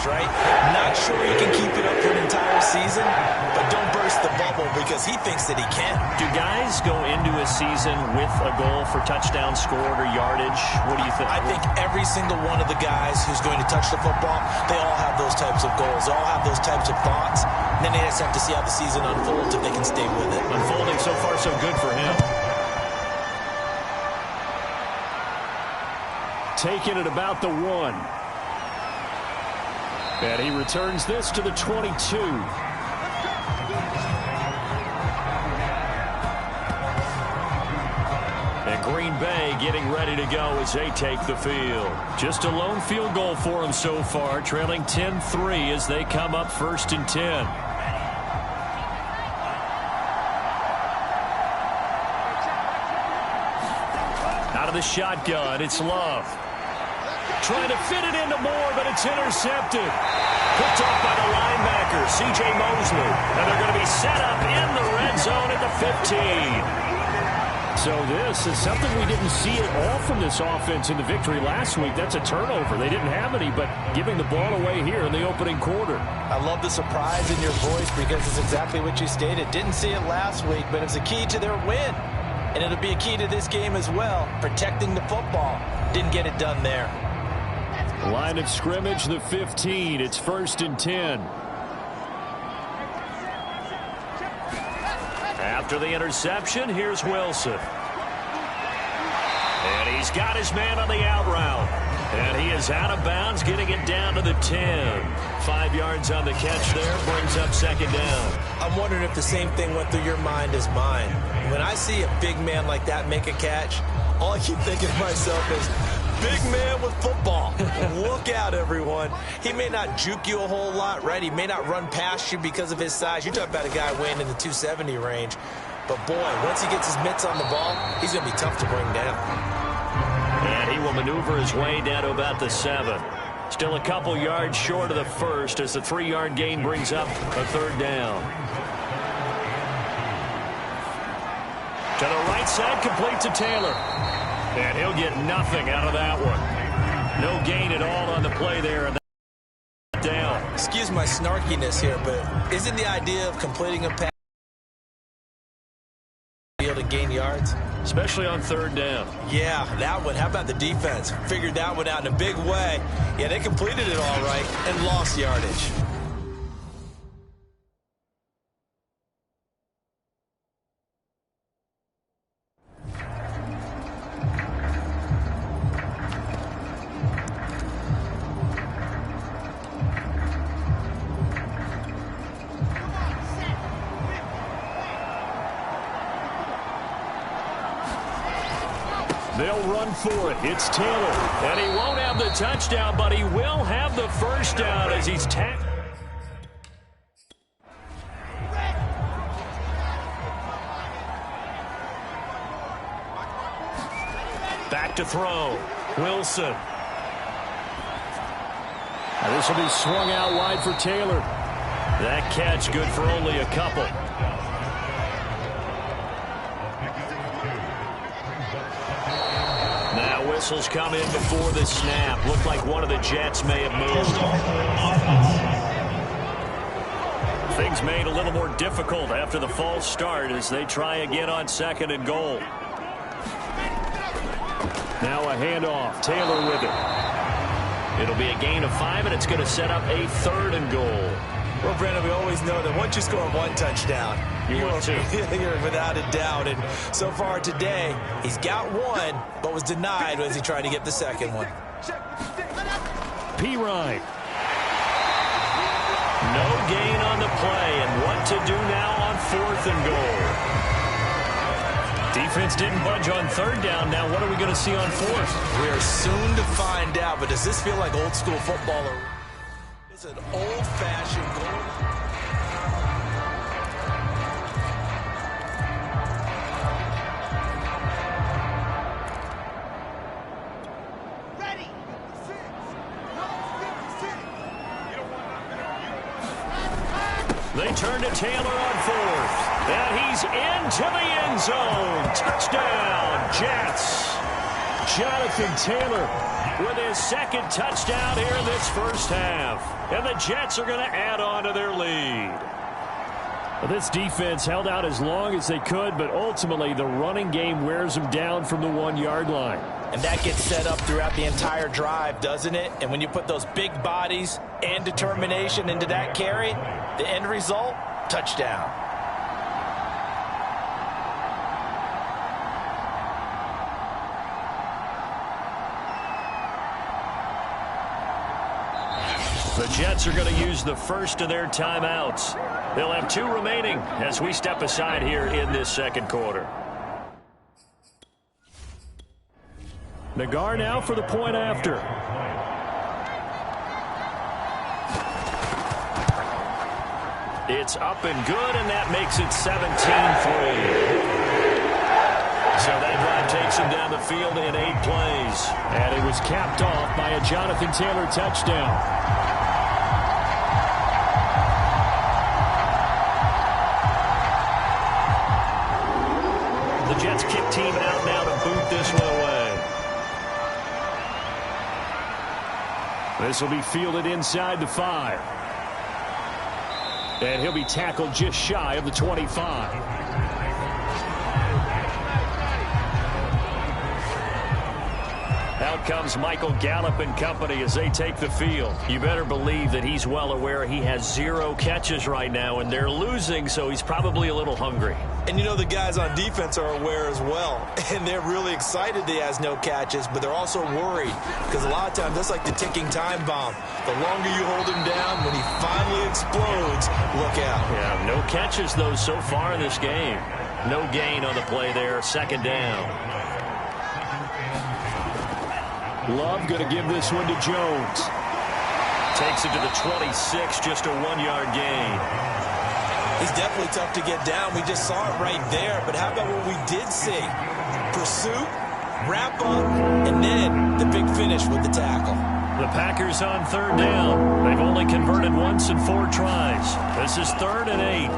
burst, right? Not sure he can keep it up for an entire season, but don't burst the bubble because he thinks that he can. Do guys go into a season with a goal for touchdown scored or yardage? What do you think? I think every single one of the guys who's going to touch the football, they all have those types of goals. They all have those types of thoughts. And then they just have to see how the season unfolds if they can stay with it. Unfolding so far so good for him. Taking it about the 1. And he returns this to the 22. And Green Bay getting ready to go as they take the field. Just a lone field goal for them so far, trailing 10-3 as they come up 1st and 10. Out of the shotgun, it's Love. Trying to fit it into Moore, but it's intercepted. Picked off by the linebacker, C.J. Mosley. And they're going to be set up in the red zone at the 15. So this is something we didn't see at all from this offense in the victory last week. That's a turnover. They didn't have any, but giving the ball away here in the opening quarter. I love the surprise in your voice because it's exactly what you stated. Didn't see it last week, but it's a key to their win. And it'll be a key to this game as well, protecting the football. Didn't get it done there. Line of scrimmage, the 15. It's 1st and 10. After the interception, here's Wilson. And he's got his man on the out route. And he is out of bounds, getting it down to the 10. 5 yards on the catch there, brings up 2nd down. I'm wondering if the same thing went through your mind as mine. When I see a big man like that make a catch, all I keep thinking to myself is, big man with football. Look out, everyone. He may not juke you a whole lot, right? He may not run past you because of his size. You're talking about a guy weighing in the 270 range. But, boy, once he gets his mitts on the ball, he's going to be tough to bring down. And he will maneuver his way down to about the 7. Still a couple yards short of the 1st as the 3-yard gain brings up a 3rd down. To the right side, complete to Taylor. And he'll get nothing out of that one. No gain at all on the play there. And down. Excuse my snarkiness here, but isn't the idea of completing a pass to gain yards? Especially on 3rd down. Yeah, that one. How about the defense? Figured that one out in a big way. Yeah, they completed it all right and lost yardage. They'll run for it. It's Taylor. And he won't have the touchdown, but he will have the 1st down as he's tackled. Back to throw. Wilson. Now this will be swung out wide for Taylor. That catch good for only a couple. Whistles come in before the snap. Looked like one of the Jets may have moved. Things made a little more difficult after the false start as they try again on 2nd and goal. Now a handoff. Taylor with it. It'll be a gain of 5, and it's going to set up a 3rd and goal. Well, Brandon, we always know that once you score 1 touchdown, you're without a doubt. And so far today, he's got 1, but was denied as he tried to get the 2nd one. P-Ryan. No gain on the play, and what to do now on 4th and goal. Defense didn't budge on 3rd down. Now what are we going to see on 4th? We are soon to find out, but does this feel like old school football? It's an old-fashioned goal. They turn to Taylor on 4th. And he's into the end zone. Touchdown, Jets. Jonathan Taylor with his second touchdown here in this first half. And the Jets are going to add on to their lead. Well, this defense held out as long as they could, but ultimately the running game wears them down from the 1-yard line. And that gets set up throughout the entire drive, doesn't it? And when you put those big bodies and determination into that carry, the end result, touchdown. The Jets are going to use the first of their timeouts. They'll have 2 remaining as we step aside here in this second quarter. Nagar now for the point after. It's up and good, and that makes it 17-3. So that drive takes him down the field in 8 plays. And it was capped off by a Jonathan Taylor touchdown. The Jets kick team out now to boot this one away. This will be fielded inside the 5. And he'll be tackled just shy of the 25. Out comes Michael Gallup and company as they take the field. You better believe that he's well aware he has 0 catches right now, and they're losing, so he's probably a little hungry. And you know the guys on defense are aware as well. And they're really excited he has no catches, but they're also worried. Because a lot of times, that's like the ticking time bomb. The longer you hold him down, when he finally explodes, look out. Yeah, no catches, though, so far in this game. No gain on the play there, second down. Love going to give this one to Jones. Takes it to the 26, just a 1-yard gain. He's definitely tough to get down. We just saw it right there. But how about what we did see? Pursuit, wrap up, and then the big finish with the tackle. The Packers on third down. They've only converted once in 4 tries. This is 3rd and 8.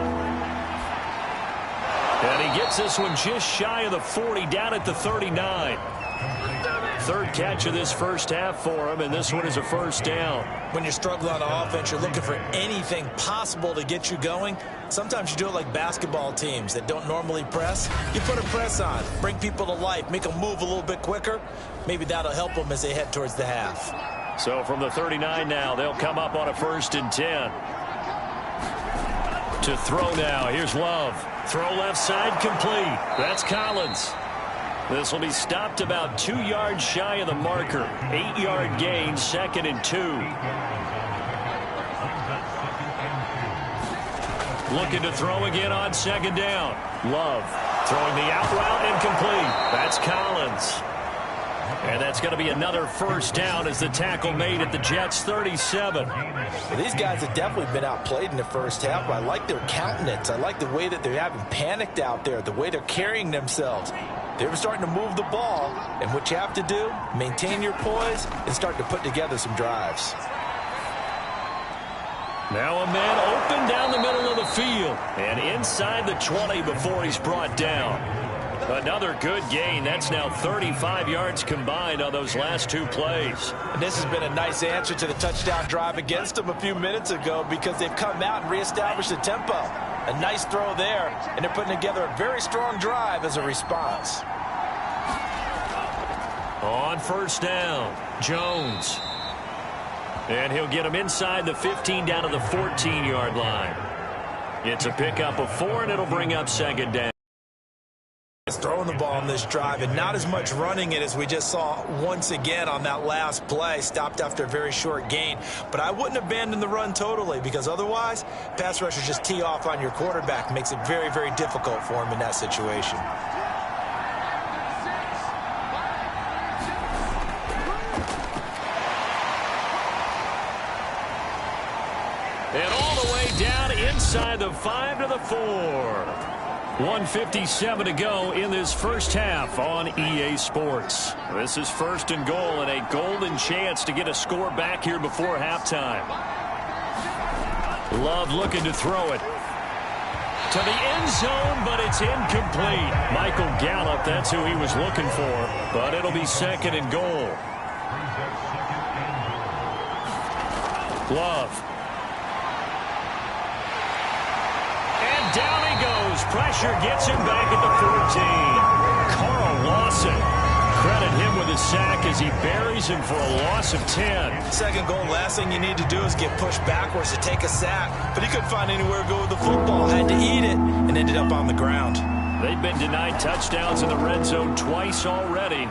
And he gets this one just shy of the 40, down at the 39. 3rd catch of this first half for him, and this one is a first down. When you're struggling on offense, you're looking for anything possible to get you going. Sometimes you do it like basketball teams that don't normally press. You put a press on, bring people to life, make them move a little bit quicker. Maybe that'll help them as they head towards the half. So from the 39 now, they'll come up on a 1st and 10. To throw now, here's Love. Throw left side complete. That's Collins. This will be stopped about 2 yards shy of the marker. 8-yard gain, 2nd and 2. Looking to throw again on 2nd down. Love throwing the out route incomplete. That's Collins. And that's going to be another first down as the tackle made at the Jets' 37. Well, these guys have definitely been outplayed in the first half. I like their countenance. I like the way that they haven't panicked out there, the way they're carrying themselves. They're starting to move the ball, and what you have to do, maintain your poise and start to put together some drives. Now a man open down the middle of the field and inside the 20 before he's brought down. Another good gain. That's now 35 yards combined on those last 2 plays. And this has been a nice answer to the touchdown drive against them a few minutes ago because they've come out and reestablished the tempo. A nice throw there, and they're putting together a very strong drive as a response. On first down, Jones. And he'll get him inside the 15 down to the 14-yard line. It's a pickup of 4, and it'll bring up 2nd down. Throwing the ball on this drive and not as much running it as we just saw once again on that last play. Stopped after a very short gain. But I wouldn't abandon the run totally because otherwise pass rushers just tee off on your quarterback. Makes it very, very difficult for him in that situation. And all the way down inside the 5 to the 4. 1:57 to go in this first half on EA Sports. This is 1st and goal and a golden chance to get a score back here before halftime. Love looking to throw it. To the end zone, but it's incomplete. Michael Gallup, that's who he was looking for, but it'll be second and goal. Love. And down he goes. Pressure gets him back at the 14. Carl Lawson. Credit him with a sack as he buries him for a loss of 10. Second goal, last thing you need to do is get pushed backwards to take a sack. But he couldn't find anywhere to go with the football. Had to eat it and ended up on the ground. They've been denied touchdowns in the red zone twice already.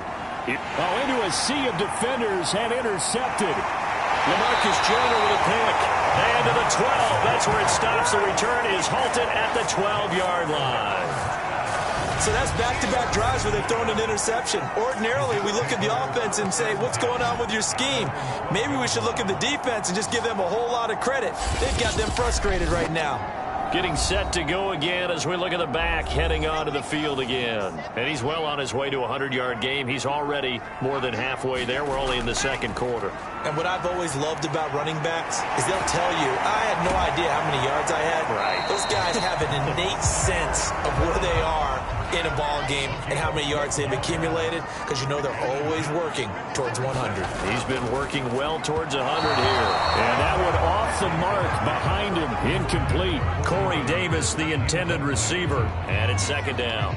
Into a sea of defenders and intercepted. LaMarcus Joyner with a pick. And to the 12. That's where it stops. The return is halted at the 12-yard line. So that's back-to-back drives where they've thrown an interception. Ordinarily, we look at the offense and say, what's going on with your scheme? Maybe we should look at the defense and just give them a whole lot of credit. They've got them frustrated right now. Getting set to go again as we look at the back, heading onto the field again. And he's well on his way to a 100-yard game. He's already more than halfway there. We're only in the second quarter. And what I've always loved about running backs is they'll tell you, I had no idea how many yards I had. Right. Those guys have an innate sense of where they are in a ball game and how many yards they've accumulated, because you know they're always working towards 100. He's been working well towards 100 here. And that one off the mark behind him. Incomplete. Corey Davis, the intended receiver. And it's second down.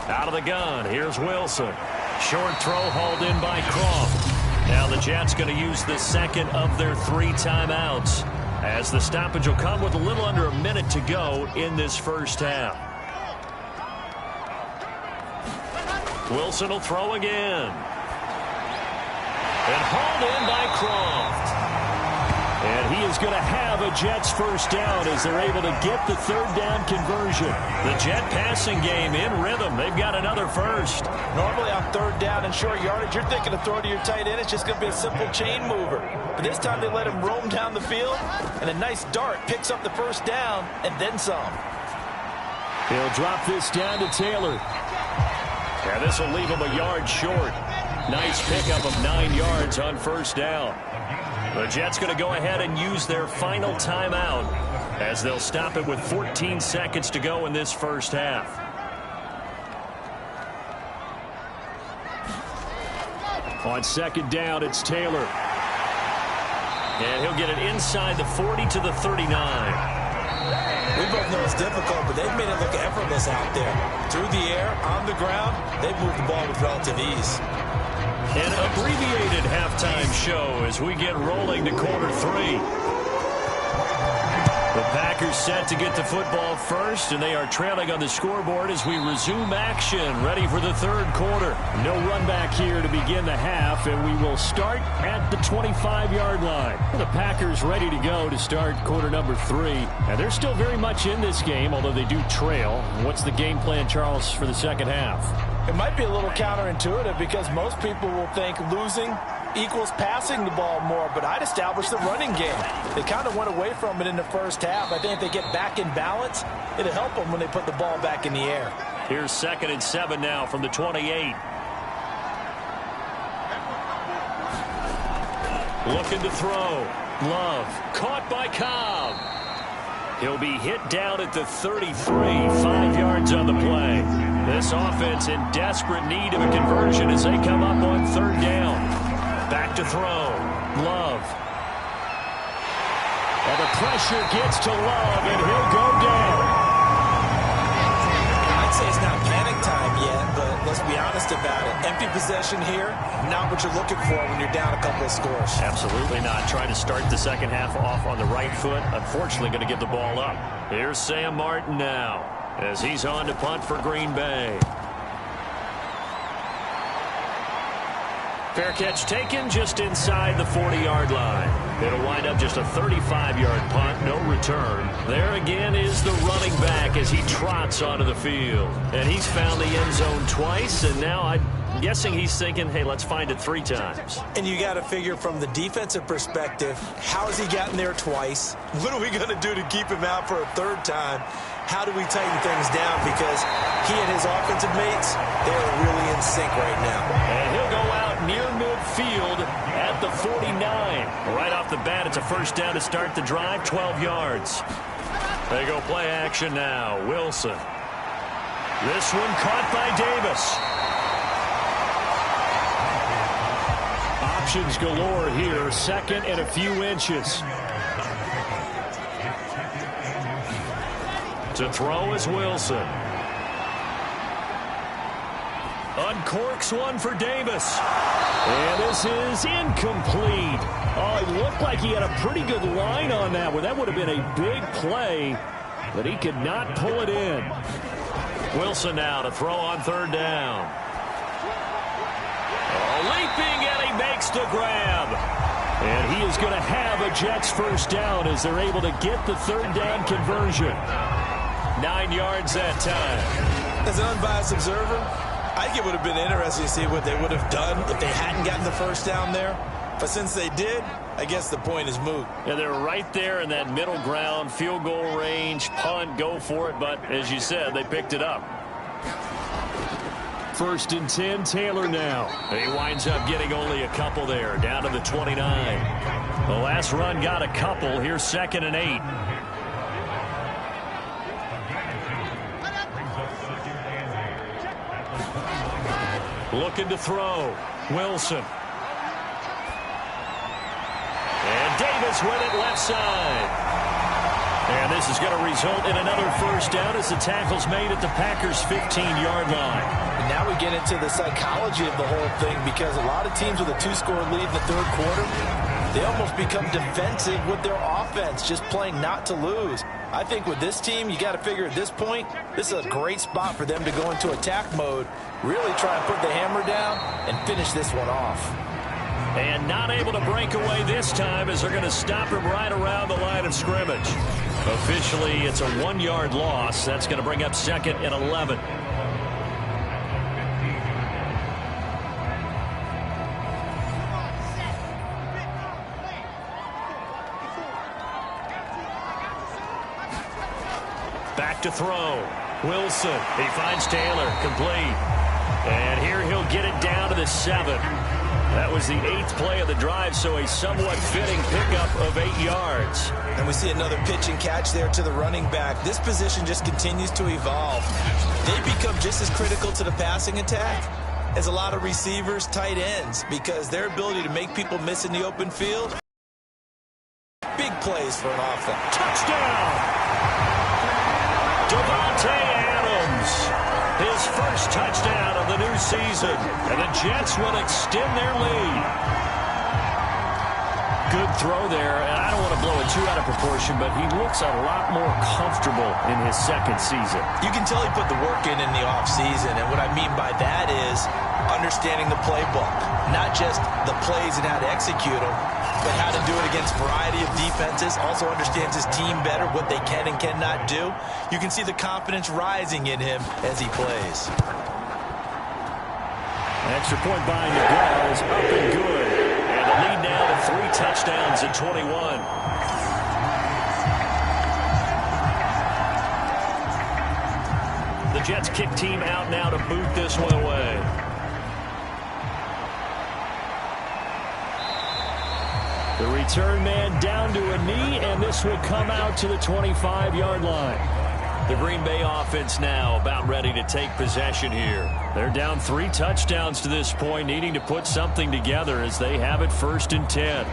Out of the gun. Here's Wilson. Short throw hauled in by Croft. Now the Jets going to use the second of their 3 timeouts, as the stoppage will come with a little under a minute to go in this first half. Wilson will throw again. And hauled in by Croft. And he is going to have a Jets first down as they're able to get the third down conversion. The Jet passing game in rhythm. They've got another first. Normally on third down and short yardage, you're thinking of throwing to your tight end. It's just going to be a simple chain mover. But this time they let him roam down the field, and a nice dart picks up the first down and then some. He'll drop this down to Taylor. And this will leave him a yard short. Nice pickup of 9 yards on first down. The Jets going to go ahead and use their final timeout as they'll stop it with 14 seconds to go in this first half. On second down, it's Taylor. And he'll get it inside the 40 to the 39. We both know it's difficult, but they've made it look effortless out there. Through the air, on the ground, they've moved the ball with relative ease. An abbreviated halftime show as we get rolling to quarter 3. The Packers set to get the football first, and they are trailing on the scoreboard as we resume action, ready for the third quarter. No run back here to begin the half, and we will start at the 25-yard line. The Packers ready to go to start quarter number 3, and they're still very much in this game, although they do trail. What's the game plan, Charles, for the second half? It might be a little counterintuitive because most people will think losing equals passing the ball more, but I'd establish the running game. They kind of went away from it in the first half. I think if they get back in balance, it'll help them when they put the ball back in the air. Here's 2nd and 7 now from the 28. Looking to throw. Love. Caught by Cobb. He'll be hit down at the 33. 5 yards on the play. This offense in desperate need of a conversion as they come up on third down. Back to throw. Love. And the pressure gets to Love, and he'll go down. I'd say it's not panic time yet, but let's be honest about it. Empty possession here, not what you're looking for when you're down a couple of scores. Absolutely not. Trying to start the second half off on the right foot. Unfortunately, going to give the ball up. Here's Sam Martin now as he's on to punt for Green Bay. Fair catch taken just inside the 40-yard line. It'll wind up just a 35-yard punt, no return. There again is the running back as he trots onto the field. And he's found the end zone twice, and now I'm guessing he's thinking, hey, let's find it 3 times. And you got to figure from the defensive perspective, how has he gotten there twice? What are we going to do to keep him out for a 3rd time? How do we tighten things down? Because he and his offensive mates, they are really in in sync right now. And he'll go out near midfield at the 49. Right off the bat, it's a first down to start the drive, 12 yards. They go play action now. Wilson. This one caught by Davis. Options galore here. Second and a few inches. To throw is Wilson. Uncorks one for Davis. And this is incomplete. Oh, it looked like he had a pretty good line on that one. That would have been a big play, but he could not pull it in. Wilson now to throw on third down. Leaping, and he makes the grab. And he is going to have a Jets first down as they're able to get the third down conversion. 9 yards that time. As an unbiased observer, I think it would have been interesting to see what they would have done if they hadn't gotten the first down there. But since they did, I guess the point is moot. Yeah, they're right there in that middle ground, field goal range, punt, go for it. But as you said, they picked it up. First and 10, Taylor now. He winds up getting only a couple there, down to the 29. The last run got a couple. Here's second and 8. Looking to throw. Wilson. And Davis with it left side. And this is going to result in another first down as the tackle's made at the Packers' 15-yard line. And now we get into the psychology of the whole thing, because a lot of teams with a 2-score lead in the third quarter, they almost become defensive with their offense, just playing not to lose. I think with this team, you got to figure at this point, this is a great spot for them to go into attack mode, really try and put the hammer down and finish this one off. And not able to break away this time as they're going to stop him right around the line of scrimmage. Officially, it's a 1-yard loss. That's going to bring up second and 11. Back to throw. Wilson. He finds Taylor. Complete. And here he'll get it down to the 7. That was the 8th play of the drive, so a somewhat fitting pickup of 8 yards. And we see another pitch and catch there to the running back. This position just continues to evolve. They become just as critical to the passing attack as a lot of receivers, tight ends, because their ability to make people miss in the open field, big plays for an offense. Touchdown! Devontae Adams, his first touchdown of the new season, and the Jets will extend their lead. Good throw there, and I don't want to blow it too out of proportion, but he looks a lot more comfortable in his second season. You can tell he put the work in the offseason, and what I mean by that is understanding the playbook, not just the plays and how to execute them, but how to do it against a variety of defenses. Also understands his team better, what they can and cannot do. You can see the confidence rising in him as he plays. An extra point by Miguel is up and good. And the lead now to 3 touchdowns at 21. The Jets kick team out now to boot this one away. The return man down to a knee, and this will come out to the 25-yard line. The Green Bay offense now about ready to take possession here. They're down 3 touchdowns to this point, needing to put something together as they have it first and 10.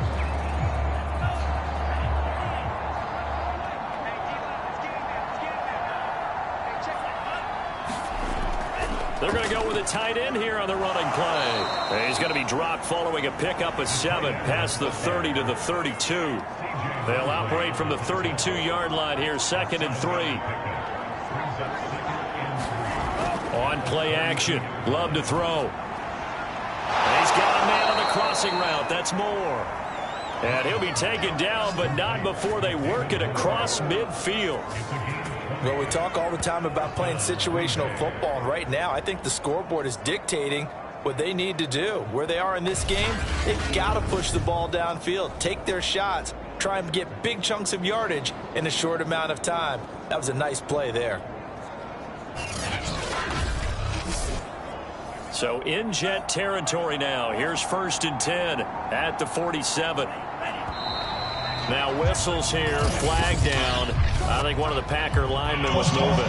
They're going to go with a tight end here on the running play. And he's going to be dropped following a pickup of 7 past the 30 to the 32. They'll operate from the 32-yard line here, second and 3. On play action. Love to throw. And he's got a man on the crossing route. That's Moore. And he'll be taken down, but not before they work it across midfield. Well, we talk all the time about playing situational football, and right now I think the scoreboard is dictating what they need to do. Where they are in this game, they've got to push the ball downfield, take their shots, try and get big chunks of yardage in a short amount of time. That was a nice play there. So in Jet territory now. Here's 1st and 10 at the 47. Now whistles here, flag down. I think one of the Packer linemen was moving.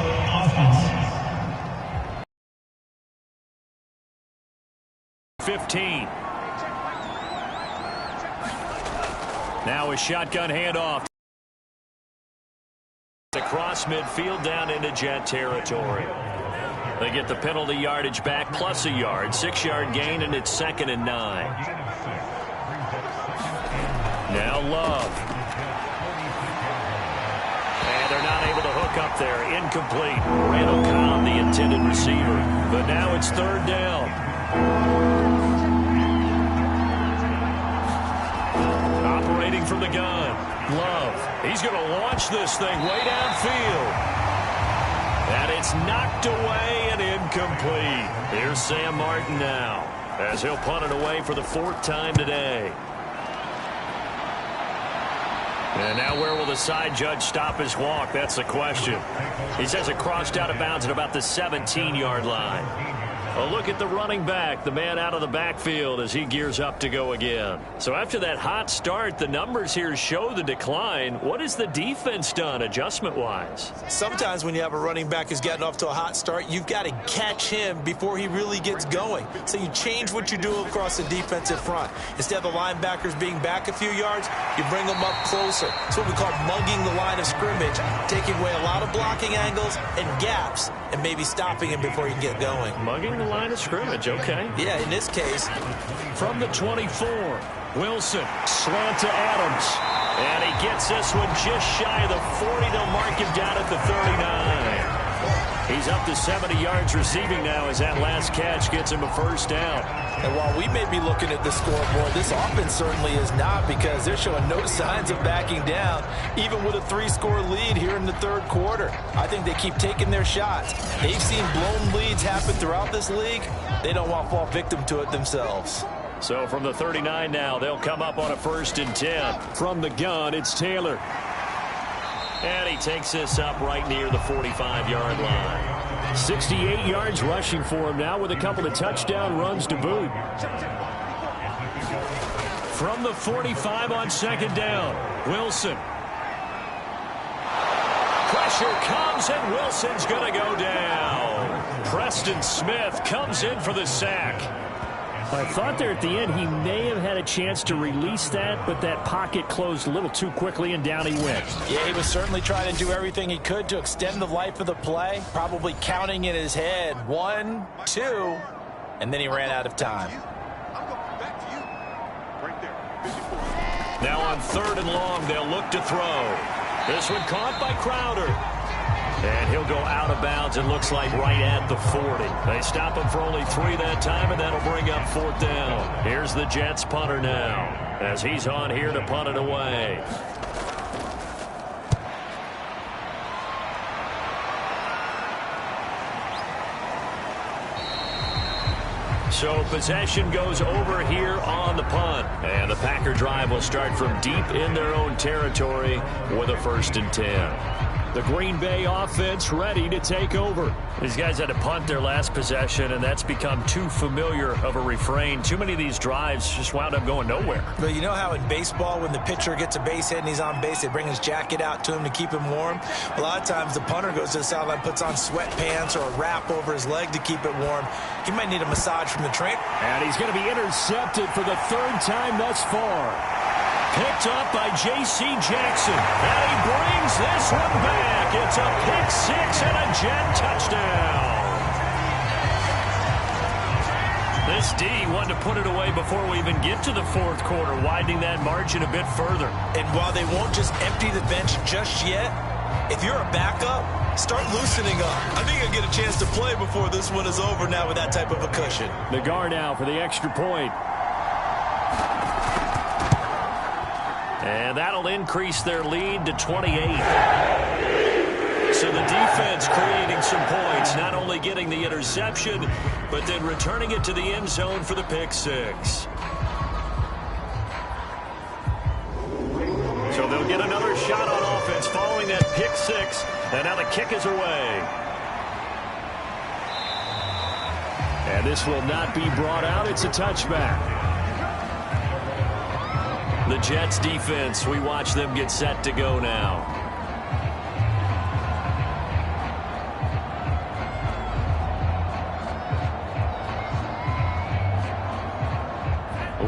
15. Now a shotgun handoff. Across midfield down into Jet territory. They get the penalty yardage back plus a yard. 6-yard gain, and it's 2nd and 9. Now Love. And they're not able to hook up there. Incomplete. Randall Cobb, the intended receiver. But now it's 3rd down. Operating from the gun. Love. He's going to launch this thing way downfield. And it's knocked away and incomplete. Here's Sam Martin now, as he'll punt it away for the 4th time today. And now where will the side judge stop his walk? That's the question. He says it crossed out of bounds at about the 17-yard line. A look at the running back, the man out of the backfield as he gears up to go again. So after that hot start, the numbers here show the decline. What has the defense done adjustment-wise? Sometimes when you have a running back who's getting off to a hot start, you've got to catch him before he really gets going. So you change what you do across the defensive front. Instead of the linebackers being back a few yards, you bring them up closer. It's what we call mugging the line of scrimmage, taking away a lot of blocking angles and gaps, and maybe stopping him before you get going. Mugging the line of scrimmage, okay. Yeah, in this case. From the 24, Wilson, slant to Adams. And he gets this one just shy of the 40. They'll mark him down at the 39. He's up to 70 yards receiving now as that last catch gets him a 1st down. And while we may be looking at the scoreboard, this offense certainly is not, because they're showing no signs of backing down, even with a 3-score lead here in the 3rd quarter. I think they keep taking their shots. They've seen blown leads happen throughout this league. They don't want to fall victim to it themselves. So from the 39 now, they'll come up on a 1st and 10. From the gun, it's Taylor. And he takes this up right near the 45-yard line. 68 yards rushing for him now with a couple of touchdown runs to boot. From the 45 on 2nd down, Wilson. Pressure comes, and Wilson's going to go down. Preston Smith comes in for the sack. I thought there at the end he may have had a chance to release that, but that pocket closed a little too quickly, and down he went. Yeah, he was certainly trying to do everything he could to extend the life of the play, probably counting in his head 1, 2, and then he ran out of time. Now on 3rd and long, they'll look to throw. This one caught by Crowder. And he'll go out of bounds, it looks like, right at the 40. They stop him for only 3 that time, and that'll bring up 4th down. Here's the Jets punter now, as he's on here to punt it away. So possession goes over here on the punt. And the Packer drive will start from deep in their own territory with a 1st and 10. The Green Bay offense ready to take over. These guys had to punt their last possession, and that's become too familiar of a refrain. Too many of these drives just wound up going nowhere. But you know how in baseball, when the pitcher gets a base hit and he's on base, they bring his jacket out to him to keep him warm? A lot of times the punter goes to the sideline, puts on sweatpants or a wrap over his leg to keep it warm. He might need a massage from the trainer. And he's going to be intercepted for the 3rd time thus far. Picked up by J.C. Jackson. And he brings this one back. It's a pick 6 and a Jet touchdown. This D wanted to put it away before we even get to the 4th quarter, widening that margin a bit further. And while they won't just empty the bench just yet, if you're a backup, start loosening up. I think you'll get a chance to play before this one is over now with that type of a cushion. Nagar now for the extra point. And that'll increase their lead to 28. So the defense creating some points, not only getting the interception, but then returning it to the end zone for the pick 6. So they'll get another shot on offense following that pick 6. And now the kick is away. And this will not be brought out. It's a touchback. The Jets defense, we watch them get set to go now.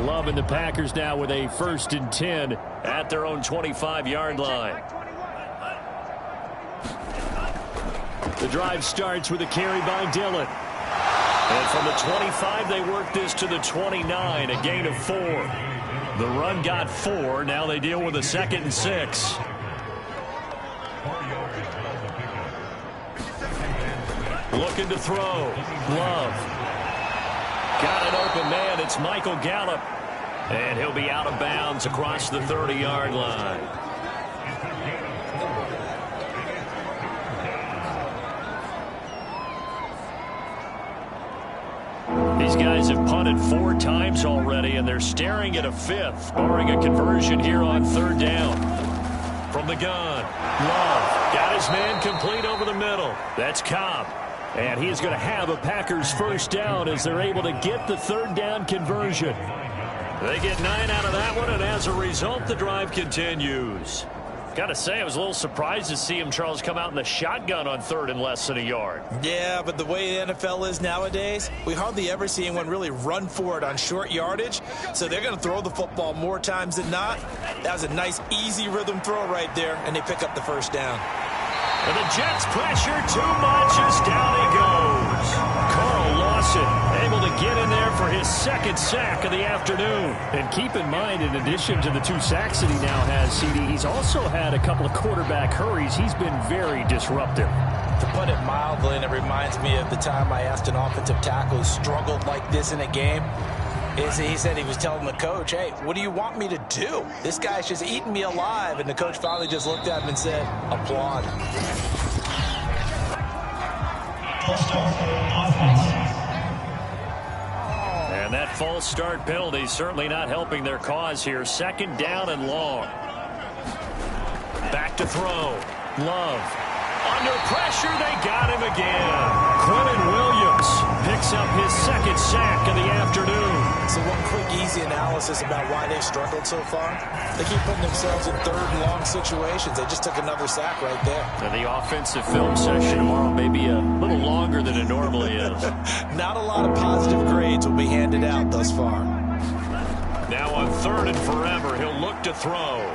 Love and the Packers now with a 1st and 10 at their own 25-yard line. The drive starts with a carry by Dillon. And from the 25, they work this to the 29, a gain of 4. The run got 4. Now they deal with a 2nd and 6. Looking to throw. Love. Got an open man. It's Michael Gallup. And he'll be out of bounds across the 30-yard line. These guys have punted 4 times already, and they're staring at a 5th, barring a conversion here on 3rd down. From the gun, Love got his man complete over the middle. That's Cobb. And he is going to have a Packers 1st down as they're able to get the 3rd down conversion. They get 9 out of that one, and as a result, the drive continues. Got to say, I was a little surprised to see him, Charles, come out in the shotgun on 3rd and less than a yard. Yeah, but the way the NFL is nowadays, we hardly ever see anyone really run for it on short yardage. So they're going to throw the football more times than not. That was a nice, easy rhythm throw right there, and they pick up the 1st down. And the Jets pressure too much as down he goes. Carl Lawson able to get in there for his 2nd sack of the afternoon. And keep in mind, in addition to the 2 sacks that he now has, CD, he's also had a couple of quarterback hurries. He's been very disruptive. To put it mildly, and it reminds me of the time I asked an offensive tackle who struggled like this in a game. He said he was telling the coach, hey, what do you want me to do? This guy's just eating me alive. And the coach finally just looked at him and said, applaud. And that false start penalty certainly not helping their cause here. 2nd down and long. Back to throw. Love. Under pressure, they got him again. Quentin Williams picks up his 2nd sack of the afternoon. So one quick, easy analysis about why they've struggled so far. They keep putting themselves in 3rd and long situations. They just took another sack right there. And the offensive film session tomorrow may be a little longer than it normally is. Not a lot of positive grades will be handed out thus far. Now on 3rd and forever, he'll look to throw.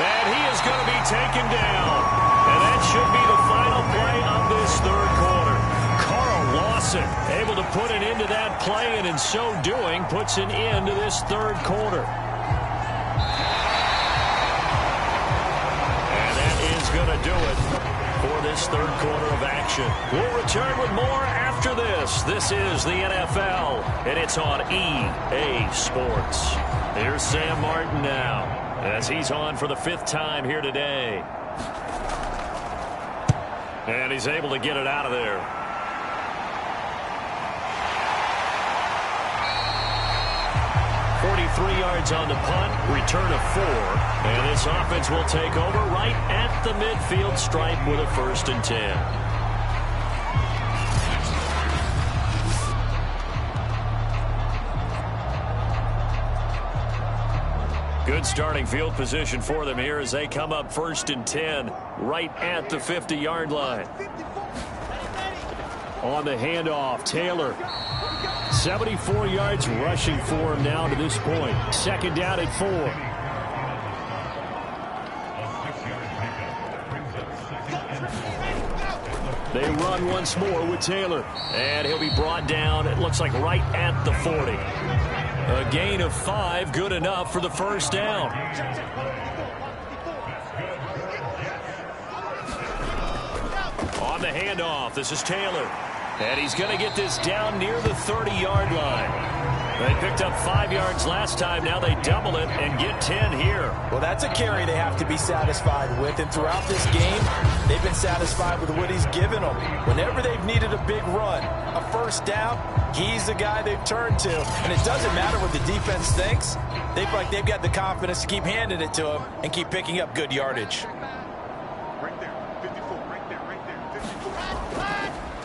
And he is going to be taken down. And that should be the final play of this 3rd quarter. Carl Lawson able to put an end to that play, and in so doing, puts an end to this 3rd quarter. And that is going to do it for this 3rd quarter of action. We'll return with more after this. This is the NFL, and it's on EA Sports. Here's Sam Martin now, as he's on for the 5th time here today. And he's able to get it out of there. .43 yards on the punt, return of 4. And this offense will take over right at the midfield stripe with a 1st and 10. Good starting field position for them here as they come up 1st and 10 right at the 50-yard line. On the handoff, Taylor. 74 yards rushing for him now to this point. 2nd down at 4. They run once more with Taylor. And he'll be brought down, it looks like right at the 40. A gain of 5, good enough for the 1st down. On the handoff, this is Taylor. And he's going to get this down near the 30-yard line. They picked up 5 yards last time. Now they double it and get 10 here. Well, that's a carry they have to be satisfied with. And throughout this game, they've been satisfied with what he's given them. Whenever they've needed a big run, a 1st down, he's the guy they've turned to. And it doesn't matter what the defense thinks. They feel like they've got the confidence to keep handing it to him and keep picking up good yardage.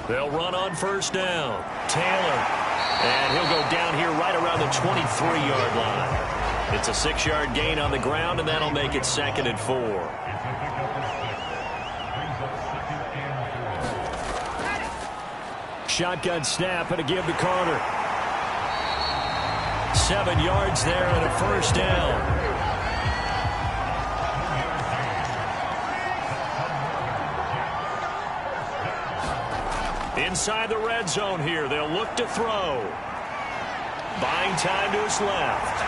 They'll run on first down. Taylor. And he'll go down here right around the 23-yard line. It's a 6-yard gain on the ground, and that'll make it 2nd and 4. Shotgun snap and a give to Carter. 7 yards there and a first down. Inside the red zone here, they'll look to throw. Buying time to his left.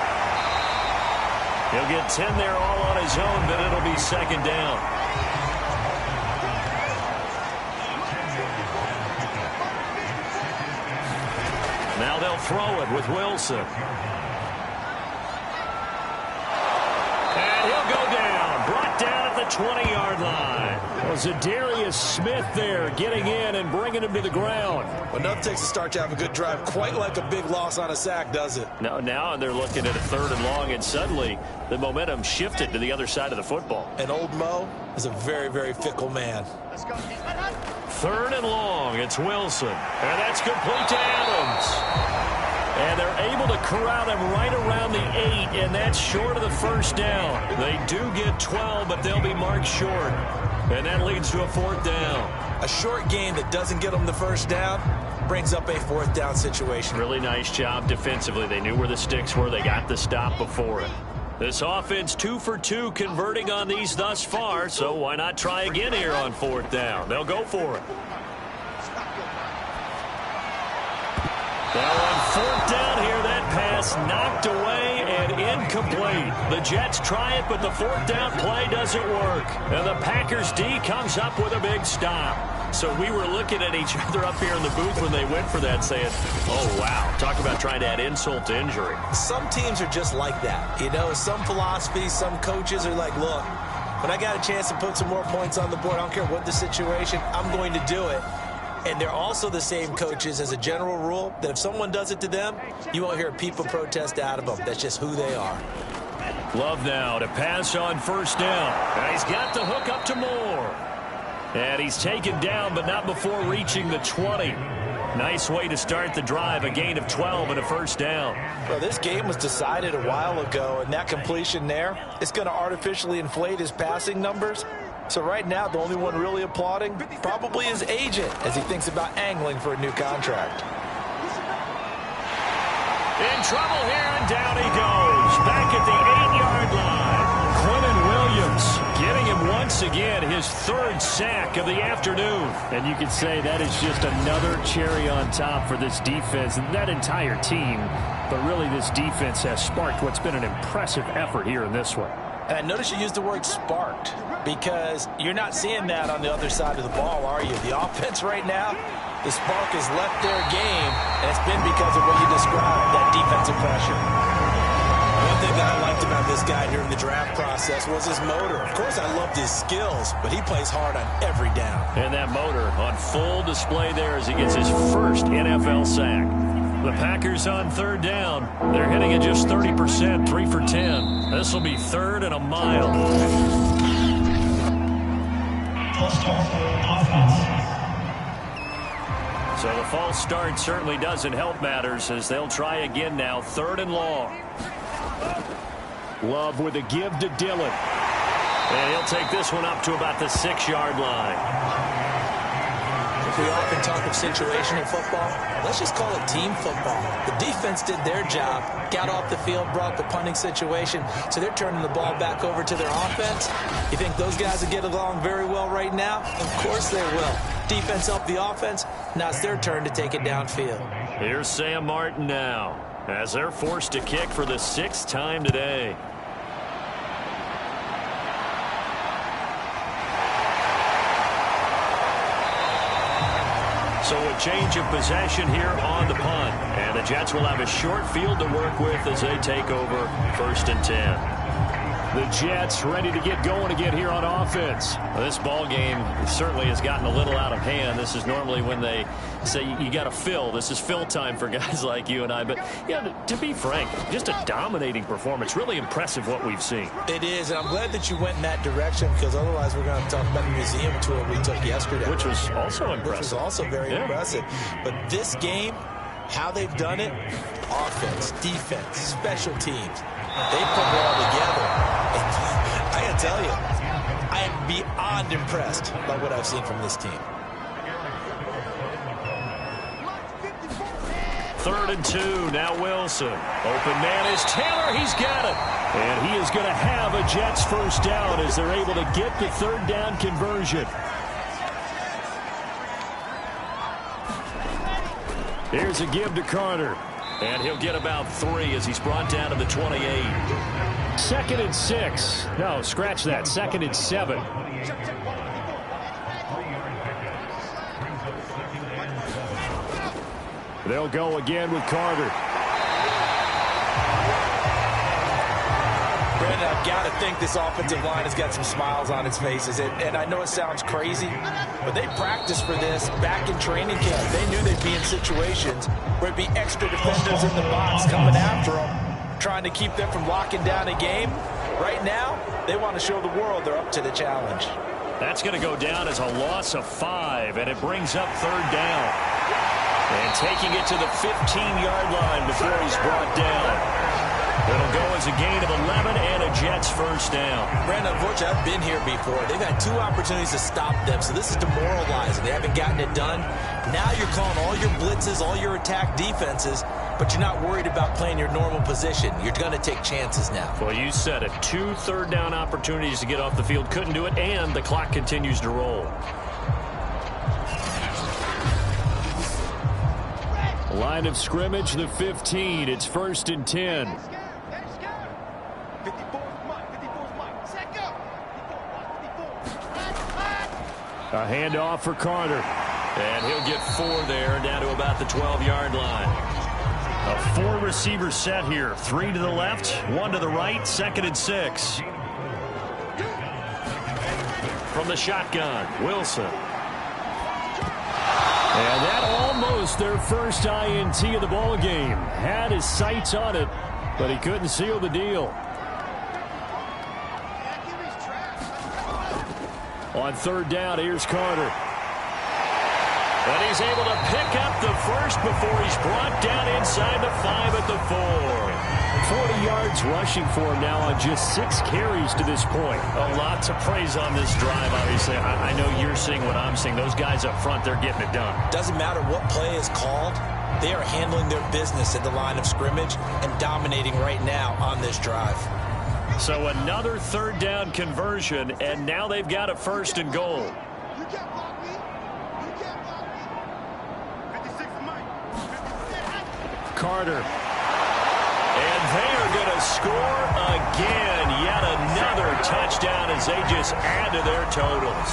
He'll get 10 there all on his own, but it'll be 2nd down. Now they'll throw it with Wilson. And he'll go down. Brought down at the 20-yard line. Well, Zadarius Smith there getting in and bringing him to the ground. Well, nothing takes a start to have a good drive quite like a big loss on a sack, does it? No, now they're looking at a 3rd and long, and suddenly the momentum shifted to the other side of the football. And old Mo is a very, very fickle man. 3rd and long, it's Wilson. And that's complete to Adams. And they're able to corral him right around the 8, and that's short of the first down. They do get 12, but they'll be marked short. And that leads to a 4th down. A short gain that doesn't get them the first down brings up a 4th down situation. Really nice job defensively. They knew where the sticks were. They got the stop before it. This offense 2 for 2 converting on these thus far, so why not try again here on 4th down? They'll go for it. Now on 4th down here, that pass knocked away and incomplete. The Jets try it, but the 4th down play doesn't work. And the Packers D comes up with a big stop. So we were looking at each other up here in the booth when they went for that, saying, oh, wow, talk about trying to add insult to injury. Some teams are just like that. You know, some philosophies, some coaches are like, look, when I got a chance to put some more points on the board, I don't care what the situation, I'm going to do it. And they're also the same coaches as a general rule that if someone does it to them, you won't hear people protest out of them. That's just who they are. Love now to pass on first down. And he's got the hook up to Moore. And he's taken down, but not before reaching the 20. Nice way to start the drive, a gain of 12 and a first down. Well, this game was decided a while ago, and that completion there is going to artificially inflate his passing numbers. So right now, the only one really applauding probably his agent as he thinks about angling for a new contract. In trouble here, and down he goes. Back at the 8-yard line. Quentin Williams getting him once again his 3rd sack of the afternoon. And you could say that is just another cherry on top for this defense and that entire team. But really, this defense has sparked what's been an impressive effort here in this one. And I notice you used the word sparked because you're not seeing that on the other side of the ball, are you? The offense right now, the spark has left their game, and it's been because of what you described, that defensive pressure. One thing that I liked about this guy during the draft process was his motor. Of course, I loved his skills, but he plays hard on every down. And that motor on full display there as he gets his first NFL sack. The Packers on 3rd down. They're hitting at just 30%, 3 for 10. This will be 3rd and a mile. So the false start certainly doesn't help matters as they'll try again now, 3rd and long. Love with a give to Dillon. And he'll take this one up to about the 6-yard line. We often talk of situational football. Let's just call it team football. The defense did their job, got off the field, brought the punting situation, so they're turning the ball back over to their offense. You think those guys will get along very well right now? Of course they will. Defense helped the offense. Now it's their turn to take it downfield. Here's Sam Martin now as they're forced to kick for the 6th time today. So a change of possession here on the punt. And the Jets will have a short field to work with as they take over 1st and 10. The Jets ready to get going again here on offense. Well, this ball game certainly has gotten a little out of hand. This is normally when they say you got to fill. This is fill time for guys like you and I. But, yeah, to be frank, just a dominating performance. Really impressive what we've seen. It is, and I'm glad that you went in that direction because otherwise we're going to talk about the museum tour we took yesterday. Which was also impressive. Which was also very impressive. But this game, how they've done it, offense, defense, special teams, they put it all together. And I got to tell you, I am beyond impressed by what I've seen from this team. 3rd and 2. Now Wilson. Open man is Taylor. He's got it. And he is going to have a Jets first down as they're able to get the 3rd down conversion. Here's a give to Carter. And he'll get about 3 as he's brought down to the 28. 2nd and 6. No, scratch that. 2nd and 7. They'll go again with Carter. Brandon, I've got to think this offensive line has got some smiles on its faces. And I know it sounds crazy, but they practiced for this back in training camp. They knew they'd be in situations where it'd be extra defenders in the box coming after them, trying to keep them from locking down a game. Right now, they want to show the world they're up to the challenge. That's going to go down as a loss of 5, and it brings up 3rd down. And taking it to the 15-yard line before he's brought down. It'll go as a gain of 11 and a Jets first down. Brandon, unfortunately, I've been here before. They've had 2 opportunities to stop them, so this is demoralizing. They haven't gotten it done. Now you're calling all your blitzes, all your attack defenses, but you're not worried about playing your normal position. You're going to take chances now. Well, you said it. 2 3rd down opportunities to get off the field. Couldn't do it, and the clock continues to roll. Line of scrimmage, the 15. It's 1st and 10. A handoff for Carter. And he'll get 4 there, down to about the 12-yard line. A 4-receiver set here. 3 to the left, 1 to the right, 2nd and 6. From the shotgun, Wilson. And that almost their first INT of the ball game. Had his sights on it, but he couldn't seal the deal. On 3rd down, here's Carter. And he's able to pick up the first before he's brought down inside the 5 at the 4. 40 yards rushing for him now on just 6 carries to this point. A lot to praise on this drive, obviously. I know you're seeing what I'm seeing. Those guys up front, they're getting it done. Doesn't matter what play is called. They are handling their business at the line of scrimmage and dominating right now on this drive. So another 3rd down conversion, and now they've got a 1st and goal. Carter. And they are going to score again. Yet another touchdown as they just add to their totals.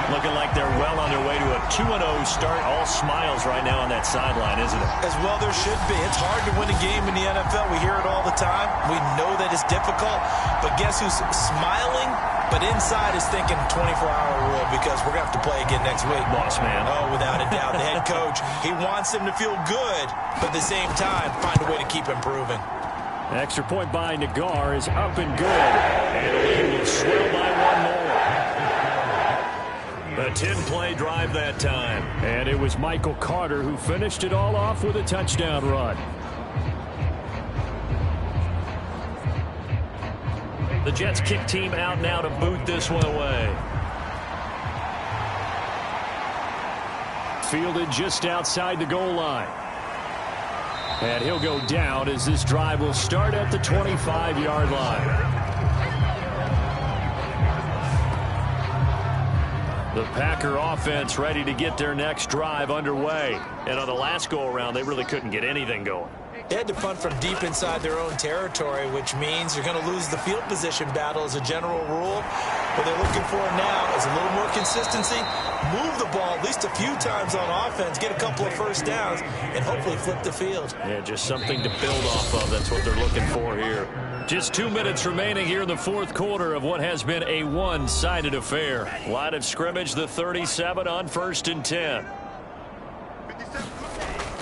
Looking like they're well on their way to a 2-0 start. All smiles right now on that sideline, isn't it? As well there should be. It's hard to win a game in the NFL. We hear it all the time. We know that it's difficult. But guess who's smiling? But inside is thinking 24-hour rule because we're going to have to play again next week. Boss man. Oh, without a doubt. The head coach, he wants them to feel good, but at the same time, find a way to keep improving. Extra point by Nagar is up and good. And the lead will swell by 1 more. A 10-play drive that time. And it was Michael Carter who finished it all off with a touchdown run. The Jets kick team out now to boot this one away. Fielded just outside the goal line. And he'll go down as this drive will start at the 25-yard line. The Packer offense ready to get their next drive underway. And on the last go-around, they really couldn't get anything going. They had to punt from deep inside their own territory, which means you're going to lose the field position battle as a general rule. What they're looking for now is a little more consistency, move the ball at least a few times on offense, get a couple of first downs, and hopefully flip the field. Yeah, just something to build off of. That's what they're looking for here. Just 2 minutes remaining here in the fourth quarter of what has been a one-sided affair. Line of scrimmage, the 37 on 1st and 10.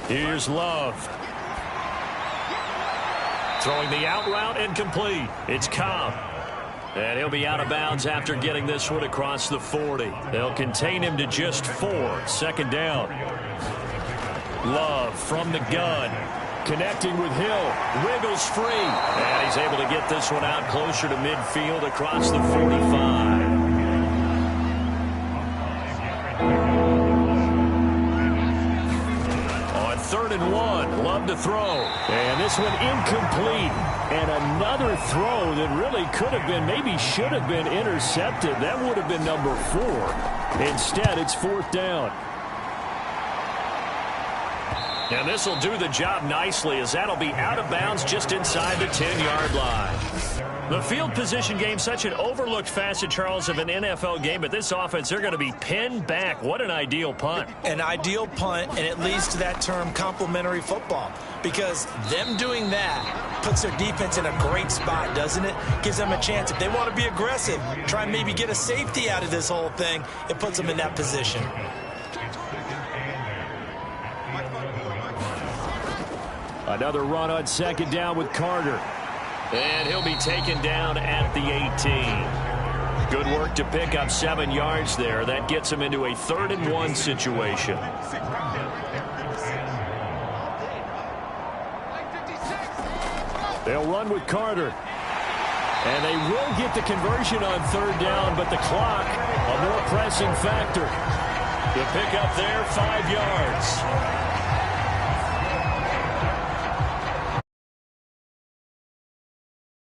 Here's Love. Throwing the out route incomplete. It's Cobb. And he'll be out of bounds after getting this one across the 40. They'll contain him to just 4. 2nd down. Love from the gun. Connecting with Hill. Wiggles free. And he's able to get this one out closer to midfield across the 45. On 3rd and 1, Love to throw. And this one incomplete. And another throw that really could have been, maybe should have been intercepted. That would have been number 4. Instead, it's 4th down. And this will do the job nicely, as that'll be out of bounds just inside the 10-yard line. The field position game, such an overlooked facet, Charles, of an NFL game, but this offense, they're going to be pinned back. What an ideal punt. An ideal punt, and it leads to that term complementary football, because them doing that puts their defense in a great spot, doesn't it? Gives them a chance. If they want to be aggressive, try and maybe get a safety out of this whole thing, it puts them in that position. Another run on 2nd down with Carter. And he'll be taken down at the 18. Good work to pick up 7 yards there. That gets him into a 3rd and 1 situation. They'll run with Carter. And they will get the conversion on 3rd down, but the clock, a more pressing factor. The pick up there, 5 yards.